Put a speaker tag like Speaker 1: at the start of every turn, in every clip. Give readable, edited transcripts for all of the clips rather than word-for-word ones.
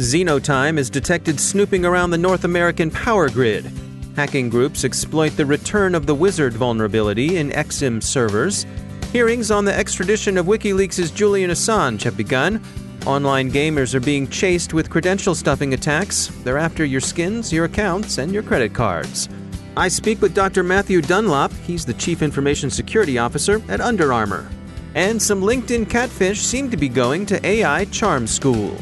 Speaker 1: Xenotime is detected snooping around the North American power grid. Hacking groups exploit the return of the wizard vulnerability in Exim servers. Hearings on the extradition of WikiLeaks' Julian Assange have begun. Online gamers are being chased with credential stuffing attacks. They're after your skins, your accounts, and your credit cards. I speak with Dr. Matthew Dunlop. He's the Chief Information Security Officer at Under Armour. And some LinkedIn catfish seem to be going to AI charm school.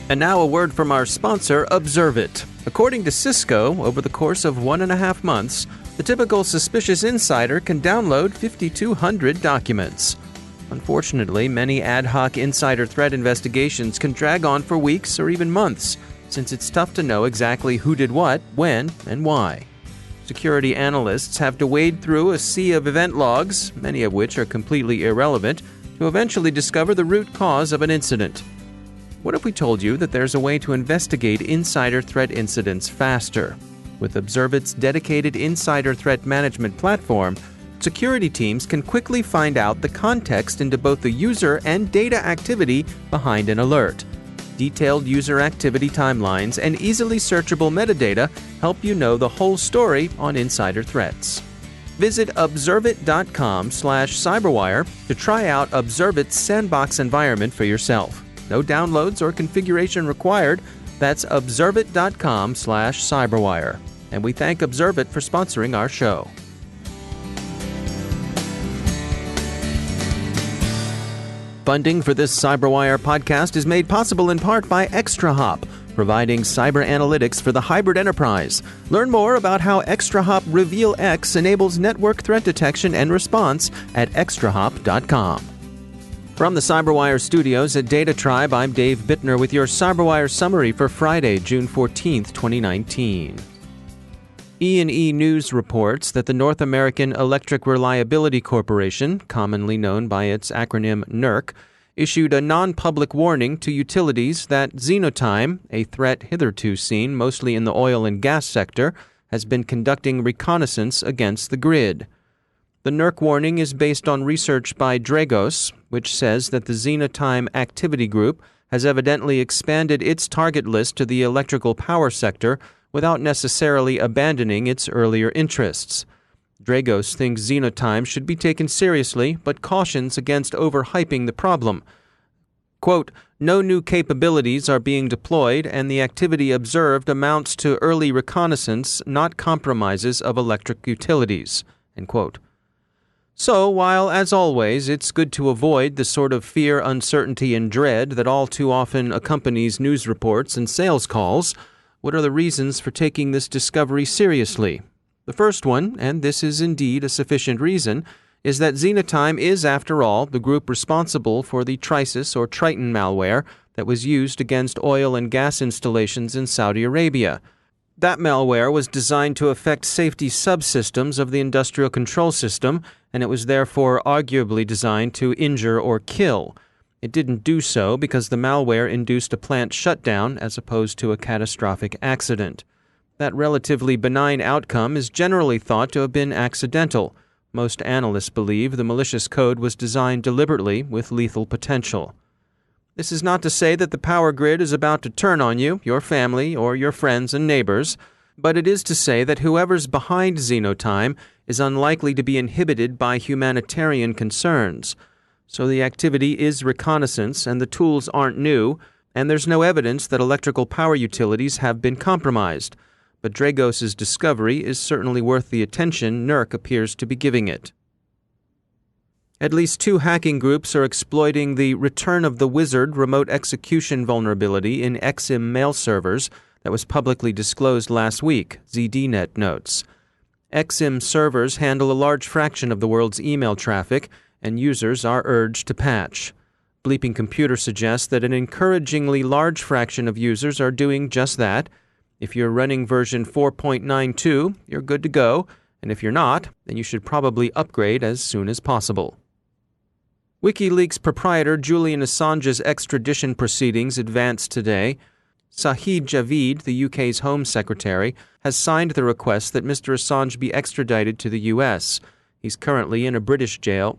Speaker 1: And now a word from our sponsor, Observit. According to Cisco, over the course of 1.5 months, the typical suspicious insider can download 5,200 documents. Unfortunately, many ad hoc insider threat investigations can drag on for weeks or even months, since it's tough to know exactly who did what, when, and why. Security analysts have to wade through a sea of event logs, many of which are completely irrelevant, to eventually discover the root cause of an incident. What if we told you that there's a way to investigate insider threat incidents faster? With Observit's dedicated insider threat management platform, security teams can quickly find out the context into both the user and data activity behind an alert. Detailed user activity timelines and easily searchable metadata help you know the whole story on insider threats. Visit observit.com/cyberwire to try out Observit's sandbox environment for yourself. No downloads or configuration required. That's observit.com/cyberwire. And we thank Observit for sponsoring our show. Funding for this CyberWire podcast is made possible in part by ExtraHop, providing cyber analytics for the hybrid enterprise. Learn more about how ExtraHop Reveal X enables network threat detection and response at extrahop.com. From the CyberWire studios at Data Tribe, I'm Dave Bittner with your CyberWire summary for Friday, June 14th, 2019. E&E News reports that the North American Electric Reliability Corporation, commonly known by its acronym NERC, issued a non-public warning to utilities that Xenotime, a threat hitherto seen mostly in the oil and gas sector, has been conducting reconnaissance against the grid. The NERC warning is based on research by Dragos, which says that the Xenotime activity group has evidently expanded its target list to the electrical power sector without necessarily abandoning its earlier interests. Dragos thinks Xenotime should be taken seriously, but cautions against overhyping the problem. Quote, "No new capabilities are being deployed, and the activity observed amounts to early reconnaissance, not compromises of electric utilities." End quote. So, while, as always, it's good to avoid the sort of fear, uncertainty, and dread that all too often accompanies news reports and sales calls, what are the reasons for taking this discovery seriously? The first one, and this is indeed a sufficient reason, is that Xenotime is, after all, the group responsible for the Trisis or Triton malware that was used against oil and gas installations in Saudi Arabia. That malware was designed to affect safety subsystems of the industrial control system, and it was therefore arguably designed to injure or kill. It didn't do so because the malware induced a plant shutdown as opposed to a catastrophic accident. That relatively benign outcome is generally thought to have been accidental. Most analysts believe the malicious code was designed deliberately with lethal potential. This is not to say that the power grid is about to turn on you, your family, or your friends and neighbors, but it is to say that whoever's behind Xenotime is unlikely to be inhibited by humanitarian concerns. So the activity is reconnaissance, and the tools aren't new, and there's no evidence that electrical power utilities have been compromised. But Dragos' discovery is certainly worth the attention NERC appears to be giving it. At least 2 hacking groups are exploiting the Return of the Wizard remote execution vulnerability in Exim mail servers that was publicly disclosed last week, ZDNet notes. Exim servers handle a large fraction of the world's email traffic, and users are urged to patch. Bleeping Computer suggests that an encouragingly large fraction of users are doing just that. If you're running version 4.92, you're good to go, and if you're not, then you should probably upgrade as soon as possible. WikiLeaks proprietor Julian Assange's extradition proceedings advanced today. Sajid Javid, the UK's Home Secretary, has signed the request that Mr. Assange be extradited to the US. He's currently in a British jail.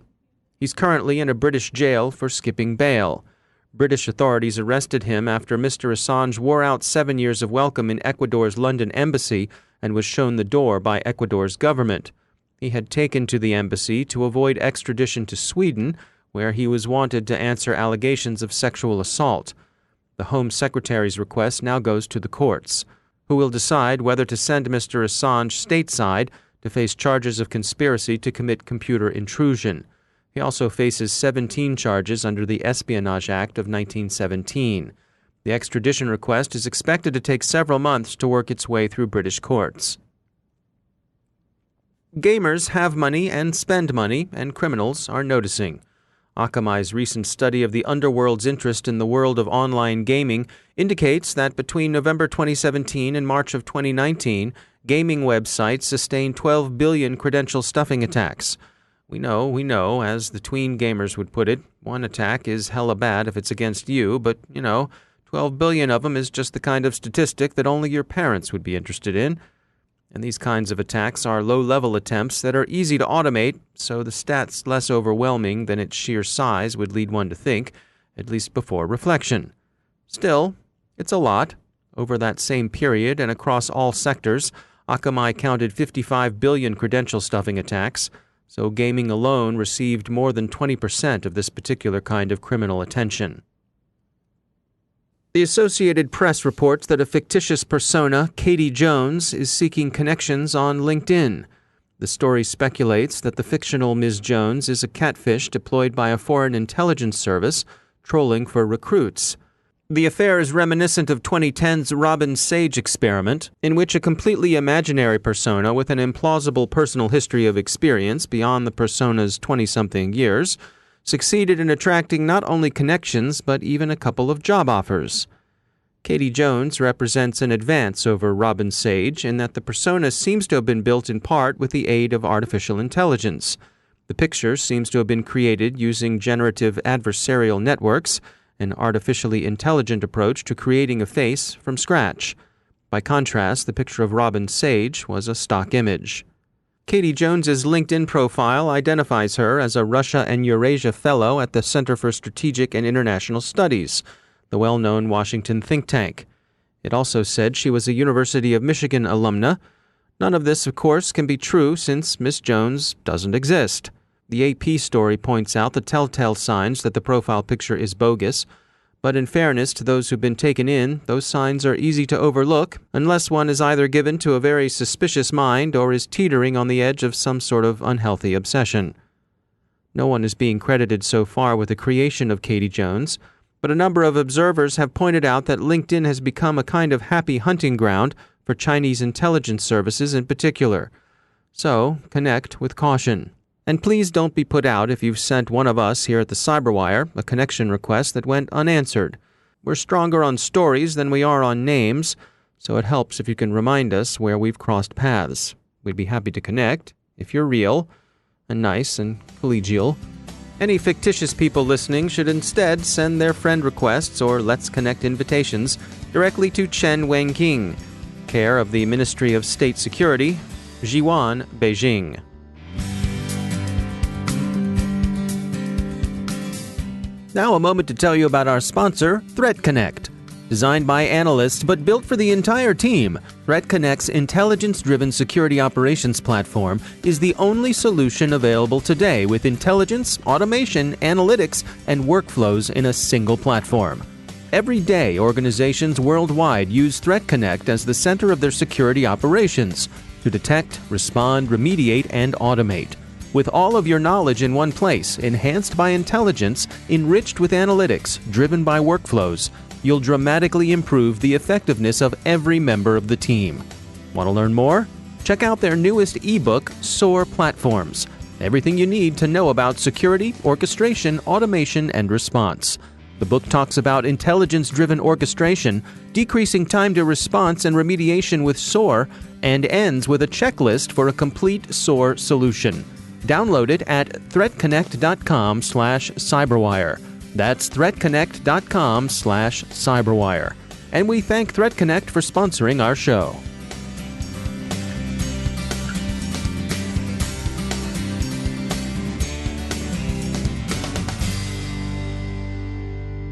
Speaker 1: He's currently in a British jail for skipping bail. British authorities arrested him after Mr. Assange wore out 7 years of welcome in Ecuador's London embassy and was shown the door by Ecuador's government. He had taken to the embassy to avoid extradition to Sweden, where he was wanted to answer allegations of sexual assault. The Home Secretary's request now goes to the courts, who will decide whether to send Mr. Assange stateside to face charges of conspiracy to commit computer intrusion. He also faces 17 charges under the Espionage Act of 1917. The extradition request is expected to take several months to work its way through British courts. Gamers have money and spend money, and criminals are noticing. Akamai's recent study of the underworld's interest in the world of online gaming indicates that between November 2017 and March of 2019, gaming websites sustained 12 billion credential stuffing attacks. We know, as the tween gamers would put it, one attack is hella bad if it's against you, but, 12 billion of them is just the kind of statistic that only your parents would be interested in. And these kinds of attacks are low-level attempts that are easy to automate, so the stats less overwhelming than its sheer size would lead one to think, at least before reflection. Still, it's a lot. Over that same period and across all sectors, Akamai counted 55 billion credential stuffing attacks, so gaming alone received more than 20% of this particular kind of criminal attention. The Associated Press reports that a fictitious persona, Katie Jones, is seeking connections on LinkedIn. The story speculates that the fictional Ms. Jones is a catfish deployed by a foreign intelligence service, trolling for recruits. The affair is reminiscent of 2010's Robin Sage experiment, in which a completely imaginary persona with an implausible personal history of experience beyond the persona's 20-something years succeeded in attracting not only connections but even a couple of job offers. Katie Jones represents an advance over Robin Sage in that the persona seems to have been built in part with the aid of artificial intelligence. The picture seems to have been created using generative adversarial networks, an artificially intelligent approach to creating a face from scratch. By contrast, the picture of Robin Sage was a stock image. Katie Jones's LinkedIn profile identifies her as a Russia and Eurasia Fellow at the Center for Strategic and International Studies, the well-known Washington think tank. It also said she was a University of Michigan alumna. None of this, of course, can be true since Miss Jones doesn't exist. The AP story points out the telltale signs that the profile picture is bogus, but in fairness to those who've been taken in, those signs are easy to overlook unless one is either given to a very suspicious mind or is teetering on the edge of some sort of unhealthy obsession. No one is being credited so far with the creation of Katie Jones, but a number of observers have pointed out that LinkedIn has become a kind of happy hunting ground for Chinese intelligence services in particular. So, connect with caution. And please don't be put out if you've sent one of us here at the CyberWire a connection request that went unanswered. We're stronger on stories than we are on names, so it helps if you can remind us where we've crossed paths. We'd be happy to connect, if you're real, and nice and collegial. Any fictitious people listening should instead send their friend requests or Let's Connect invitations directly to Chen Wenqing, care of the Ministry of State Security, Jiwan, Beijing. Now a moment to tell you about our sponsor, ThreatConnect. Designed by analysts but built for the entire team, ThreatConnect's intelligence-driven security operations platform is the only solution available today with intelligence, automation, analytics, and workflows in a single platform. Every day, organizations worldwide use ThreatConnect as the center of their security operations to detect, respond, remediate, and automate. With all of your knowledge in one place, enhanced by intelligence, enriched with analytics, driven by workflows, you'll dramatically improve the effectiveness of every member of the team. Want to learn more? Check out their newest ebook, SOAR Platforms. Everything you need to know about security, orchestration, automation, and response. The book talks about intelligence-driven orchestration, decreasing time to response and remediation with SOAR, and ends with a checklist for a complete SOAR solution. Download it at threatconnect.com/cyberwire. That's threatconnect.com/cyberwire. And we thank ThreatConnect for sponsoring our show.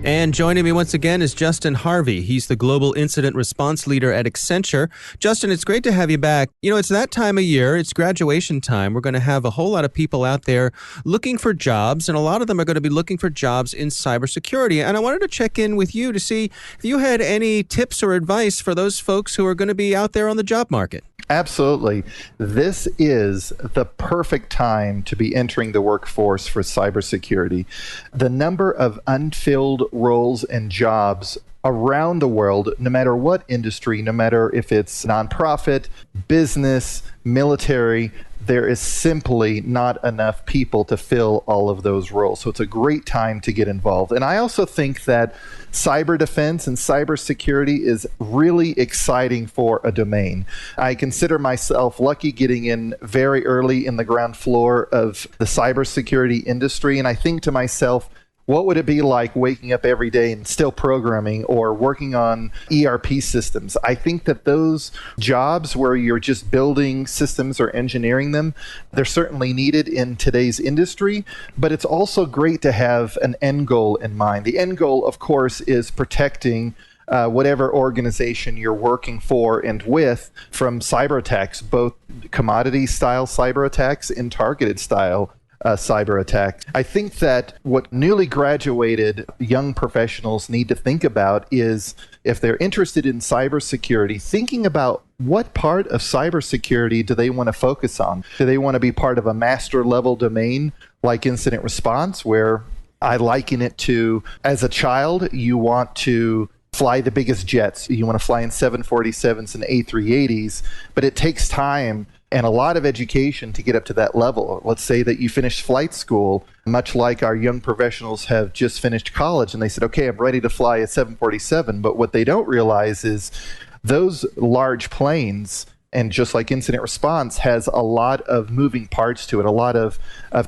Speaker 1: And joining me once again is Justin Harvey. He's the Global Incident Response Leader at Accenture. Justin, it's great to have you back. You know, it's that time of year. It's graduation time. We're going to have a whole lot of people out there looking for jobs, and a lot of them are going to be looking for jobs in cybersecurity. And I wanted to check in with you to see if you had any tips or advice for those folks who are going to be out there on the job market.
Speaker 2: Absolutely. This is the perfect time to be entering the workforce for cybersecurity. The number of unfilled roles and jobs around the world, no matter what industry, no matter if it's nonprofit, business, military, there is simply not enough people to fill all of those roles. So it's a great time to get involved. And I also think that cyber defense and cybersecurity is really exciting for a domain. I consider myself lucky getting in very early in the ground floor of the cybersecurity industry. And I think to myself, what would it be like waking up every day and still programming or working on ERP systems? I think that those jobs where you're just building systems or engineering them, they're certainly needed in today's industry, but it's also great to have an end goal in mind. The end goal, of course, is protecting whatever organization you're working for and with from cyber attacks, both commodity-style cyber attacks and targeted-style cyber attacks. I think that what newly graduated young professionals need to think about is, if they're interested in cybersecurity, thinking about what part of cybersecurity do they want to focus on? Do they want to be part of a master level domain like incident response, where I liken it to, as a child, you want to fly the biggest jets. You want to fly in 747s and A380s, but it takes time and a lot of education to get up to that level. Let's say that you finished flight school, much like our young professionals have just finished college, and they said, okay, I'm ready to fly a 747. But what they don't realize is those large planes, and just like incident response, has a lot of moving parts to it, a lot of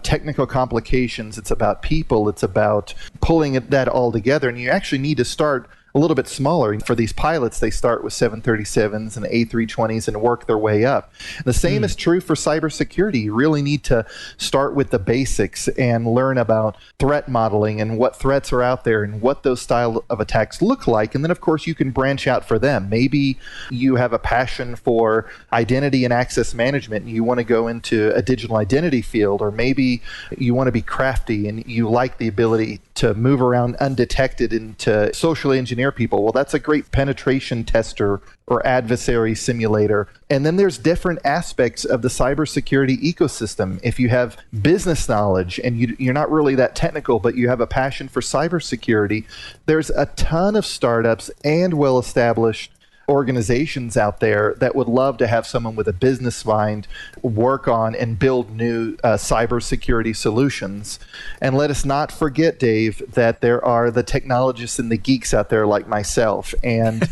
Speaker 2: technical complications. It's about people. It's about pulling that all together. And you actually need to start a little bit smaller. For these pilots, they start with 737s and A320s and work their way up. The same is true for cybersecurity. You really need to start with the basics and learn about threat modeling and what threats are out there and what those style of attacks look like. And then, of course, you can branch out for them. Maybe you have a passion for identity and access management and you want to go into a digital identity field, or maybe you want to be crafty and you like the ability to move around undetected and to socially engineer people. Well, that's a great penetration tester or adversary simulator. And then there's different aspects of the cybersecurity ecosystem. If you have business knowledge and you're not really that technical, but you have a passion for cybersecurity, there's a ton of startups and well-established organizations out there that would love to have someone with a business mind work on and build new cybersecurity solutions. And let us not forget, Dave, that there are the technologists and the geeks out there like myself. And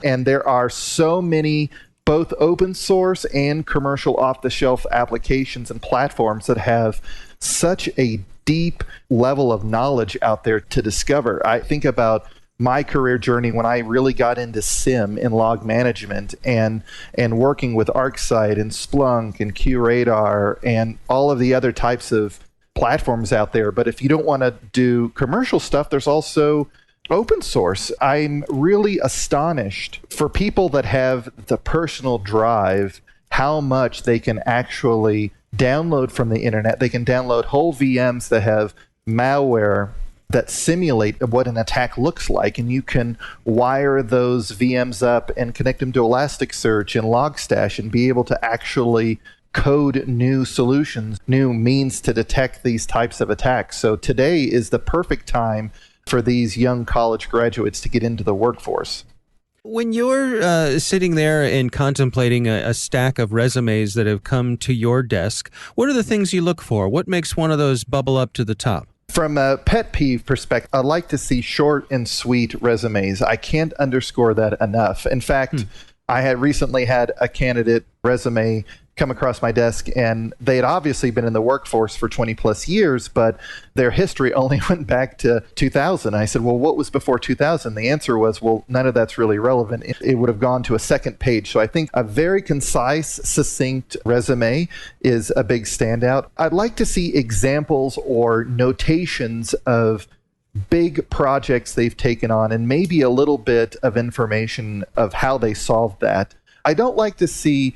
Speaker 2: and there are so many both open source and commercial off-the-shelf applications and platforms that have such a deep level of knowledge out there to discover. I think about my career journey when I really got into SIM and log management and working with ArcSight and Splunk and QRadar and all of the other types of platforms out there. But if you don't want to do commercial stuff, there's also open source. I'm really astonished for people that have the personal drive, how much they can actually download from the internet. They can download whole VMs that have malware that simulate what an attack looks like, and you can wire those VMs up and connect them to Elasticsearch and Logstash and be able to actually code new solutions, new means to detect these types of attacks. So today is the perfect time for these young college graduates to get into the workforce.
Speaker 1: When you're sitting there and contemplating a stack of resumes that have come to your desk, what are the things you look for? What makes one of those bubble up to the top?
Speaker 2: From a pet peeve perspective, I like to see short and sweet resumes. I can't underscore that enough. In fact, I had recently had a candidate resume come across my desk, and they had obviously been in the workforce for 20 plus years, but their history only went back to 2000. I said, well, what was before 2000? The answer was, well, none of that's really relevant. It would have gone to a second page. So I think a very concise, succinct resume is a big standout. I'd like to see examples or notations of big projects they've taken on and maybe a little bit of information of how they solved that. I don't like to see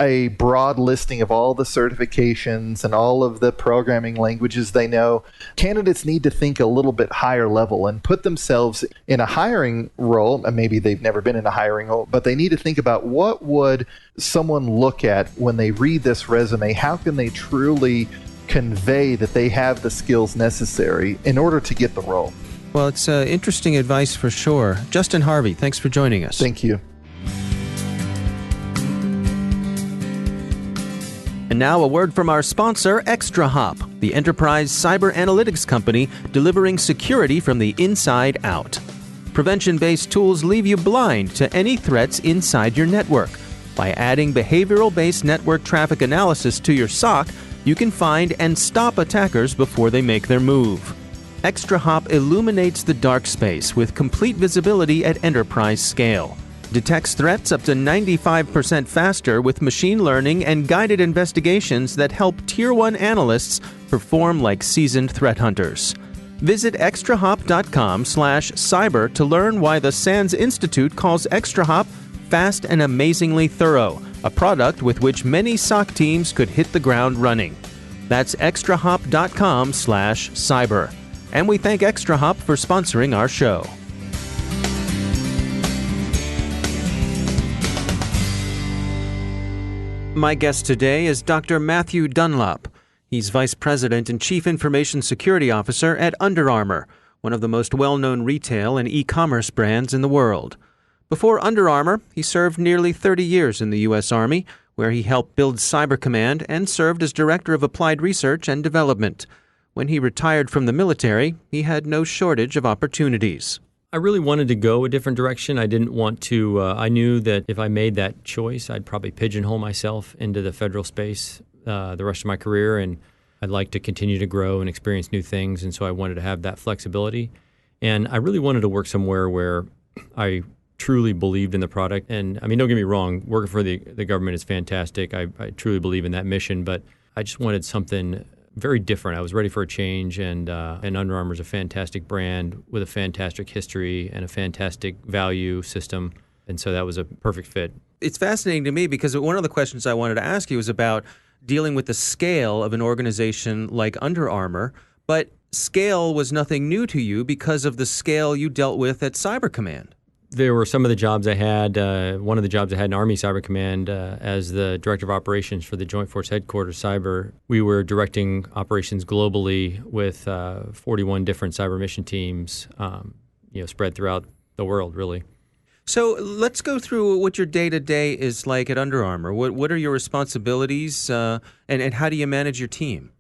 Speaker 2: a broad listing of all the certifications and all of the programming languages they know. Candidates need to think a little bit higher level and put themselves in a hiring role. And maybe they've never been in a hiring role, but they need to think about what would someone look at when they read this resume? How can they truly convey that they have the skills necessary in order to get the role?
Speaker 1: Well, it's interesting advice for sure. Justin Harvey, thanks for joining us.
Speaker 2: Thank you.
Speaker 1: And now a word from our sponsor, XtraHop, the enterprise cyber analytics company delivering security from the inside out. Prevention-based tools leave you blind to any threats inside your network. By adding behavioral-based network traffic analysis to your SOC, you can find and stop attackers before they make their move. XtraHop illuminates the dark space with complete visibility at enterprise scale. Detects threats up to 95% faster with machine learning and guided investigations that help Tier 1 analysts perform like seasoned threat hunters. Visit extrahop.com/cyber to learn why the SANS Institute calls XtraHop fast and amazingly thorough, a product with which many SOC teams could hit the ground running. That's extrahop.com/cyber. And we thank XtraHop for sponsoring our show. My guest today is Dr. Matthew Dunlop. He's Vice President and Chief Information Security Officer at Under Armour, one of the most well-known retail and e-commerce brands in the world. Before Under Armour, he served nearly 30 years in the U.S. Army, where he helped build Cyber Command and served as Director of Applied Research and Development. When he retired from the military, he had no shortage of opportunities.
Speaker 3: I really wanted to go a different direction. I didn't want to, I knew that if I made that choice, I'd probably pigeonhole myself into the federal space the rest of my career, and I'd like to continue to grow and experience new things, and so I wanted to have that flexibility. And I really wanted to work somewhere where I truly believed in the product. And I mean, don't get me wrong, working for the government is fantastic. I truly believe in that mission, but I just wanted something very different. I was ready for a change, and Under Armour is a fantastic brand with a fantastic history and a fantastic value system, and so that was a perfect fit.
Speaker 1: It's fascinating to me because one of the questions I wanted to ask you was about dealing with the scale of an organization like Under Armour, but scale was nothing new to you because of the scale you dealt with at Cyber Command.
Speaker 3: There were some of the jobs I had. One of the jobs I had in Army Cyber Command as the Director of Operations for the Joint Force Headquarters Cyber. We were directing operations globally with 41 different cyber mission teams, spread throughout the world, really.
Speaker 1: So let's go through what your day-to-day is like at Under Armour. What are your responsibilities, and how do you manage your team?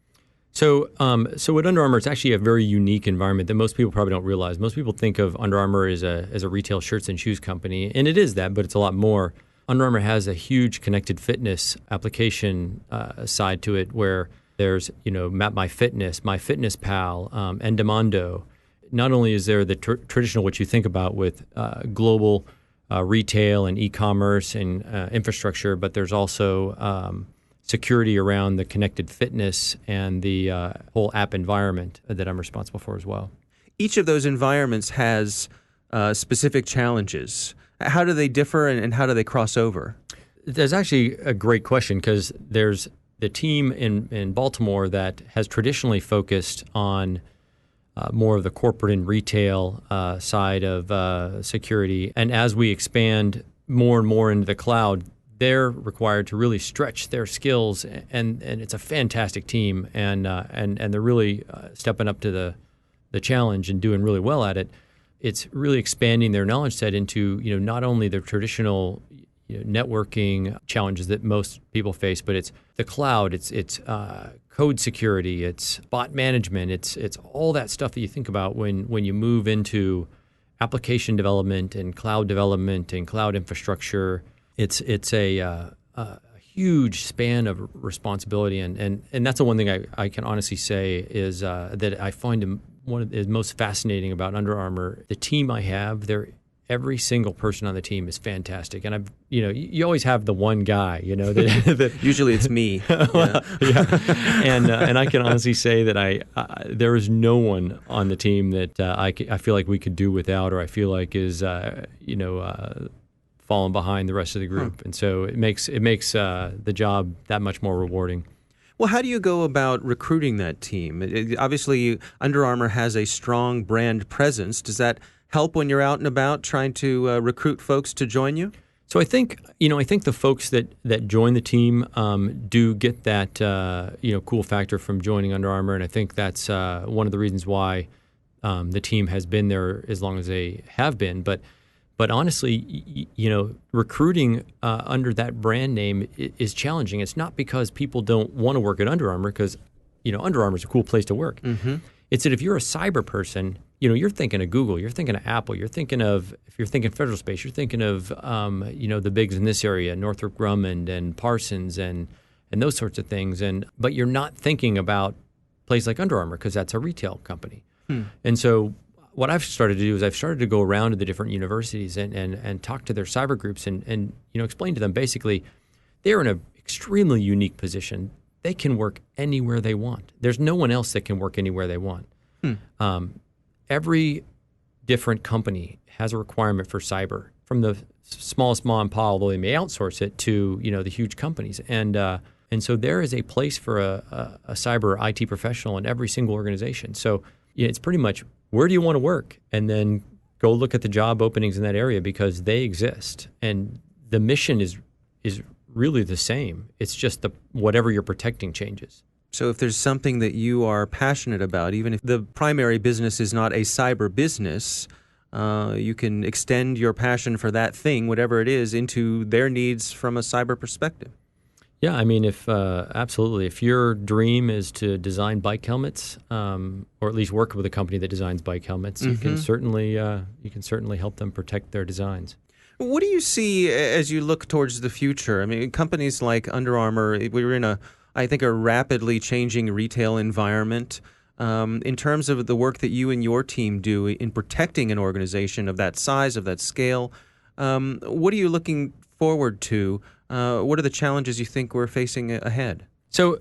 Speaker 3: So at Under Armour, it's actually a very unique environment that most people probably don't realize. Most people think of Under Armour as a retail shirts and shoes company, and it is that, but it's a lot more. Under Armour has a huge connected fitness application side to it, where there's Map My Fitness, MyFitnessPal, Endomondo. Not only is there the traditional what you think about with global retail and e-commerce and infrastructure, but there's also security around the connected fitness and the whole app environment that I'm responsible for as well.
Speaker 1: Each of those environments has specific challenges. How do they differ and how do they cross over?
Speaker 3: That's actually a great question, because there's the team in Baltimore that has traditionally focused on more of the corporate and retail side of security. And as we expand more and more into the cloud, they're required to really stretch their skills, and it's a fantastic team, and they're really stepping up to the challenge and doing really well at it. It's really expanding their knowledge set into not only the traditional networking challenges that most people face, but it's the cloud, it's code security, it's bot management, it's all that stuff that you think about when you move into application development and cloud infrastructure. It's a huge span of responsibility, and that's the one thing I can honestly say is that I find one of the most fascinating about Under Armour. The team I have, every single person on the team is fantastic. And you always have the one guy, that
Speaker 1: usually it's me.
Speaker 3: And I can honestly say that there is no one on the team that I feel like we could do without, or I feel like is falling behind the rest of the group. And so it makes the job that much more rewarding.
Speaker 1: Well, how do you go about recruiting that team? Obviously, Under Armour has a strong brand presence. Does that help when you're out and about trying to recruit folks to join you?
Speaker 3: So I think the folks that join the team do get that cool factor from joining Under Armour, and I think that's one of the reasons why the team has been there as long as they have been. But honestly, recruiting under that brand name is challenging. It's not because people don't want to work at Under Armour, because Under Armour is a cool place to work. Mm-hmm. It's that if you're a cyber person, you're thinking of Google, you're thinking of Apple, if you're thinking federal space, you're thinking of the bigs in this area, Northrop Grumman and Parsons and those sorts of things. But you're not thinking about a place like Under Armour because that's a retail company. And so what I've started to do is I've started to go around to the different universities and talk to their cyber groups and explain to them basically they're in an extremely unique position. They can work anywhere they want. There's no one else that can work anywhere they want. Every different company has a requirement for cyber, from the smallest mom and pop, although they may outsource it, to the huge companies. And so there is a place for a cyber IT professional in every single organization. So it's pretty much, where do you want to work? And then go look at the job openings in that area, because they exist. And the mission is really the same. It's just whatever you're protecting changes.
Speaker 1: So if there's something that you are passionate about, even if the primary business is not a cyber business, you can extend your passion for that thing, whatever it is, into their needs from a cyber perspective.
Speaker 3: Yeah, I mean, absolutely. If your dream is to design bike helmets, or at least work with a company that designs bike helmets, you can certainly help them protect their designs.
Speaker 1: What do you see as you look towards the future? I mean, companies like Under Armour, we're in a rapidly changing retail environment. In terms of the work that you and your team do in protecting an organization of that size, of that scale, what are you looking forward to? What are the challenges you think we're facing ahead?
Speaker 3: So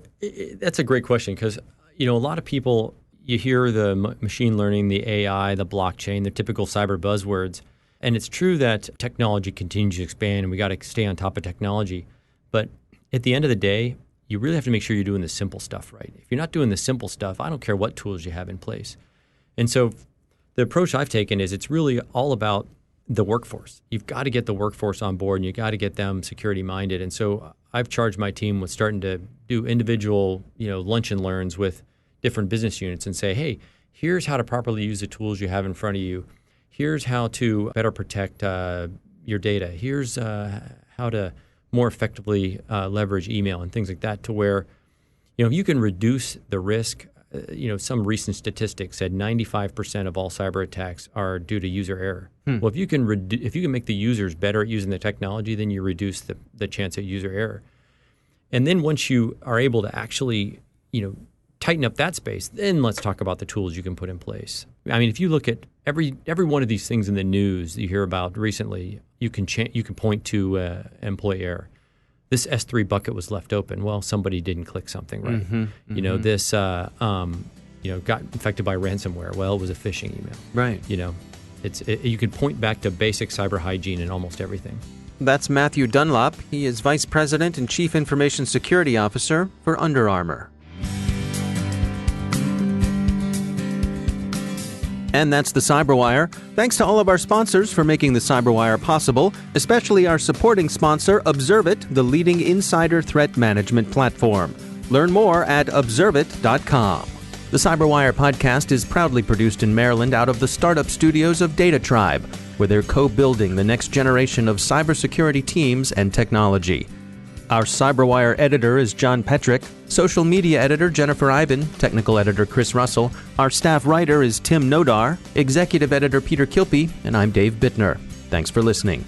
Speaker 3: that's a great question, because a lot of people, you hear the machine learning, the AI, the blockchain, the typical cyber buzzwords, and it's true that technology continues to expand and we got to stay on top of technology. But at the end of the day, you really have to make sure you're doing the simple stuff right. If you're not doing the simple stuff, I don't care what tools you have in place. And so the approach I've taken is it's really all about the workforce. You've got to get the workforce on board, and you've got to get them security minded. And so I've charged my team with starting to do individual, lunch and learns with different business units and say, hey, here's how to properly use the tools you have in front of you. Here's how to better protect your data. Here's how to more effectively leverage email and things like that, to where, you can reduce the risk. Some recent statistics said 95% of all cyber attacks are due to user error. Well, if you can make the users better at using the technology, then you reduce the chance of user error. And then once you are able to actually, tighten up that space, then let's talk about the tools you can put in place. I mean, if you look at every one of these things in the news that you hear about recently, you can point to employee error. This S3 bucket was left open. Well, somebody didn't click something right. This got infected by ransomware. Well, it was a phishing email.
Speaker 1: Right.
Speaker 3: You can point back to basic cyber hygiene in almost everything.
Speaker 1: That's Matthew Dunlop. He is Vice President and Chief Information Security Officer for Under Armour. And that's the CyberWire. Thanks to all of our sponsors for making the CyberWire possible, especially our supporting sponsor, Observit, the leading insider threat management platform. Learn more at observit.com. The CyberWire podcast is proudly produced in Maryland out of the startup studios of Data Tribe, where they're co-building the next generation of cybersecurity teams and technology. Our CyberWire editor is John Petrick, social media editor Jennifer Iben, technical editor Chris Russell, our staff writer is Tim Nodar, executive editor Peter Kilpie, and I'm Dave Bittner. Thanks for listening.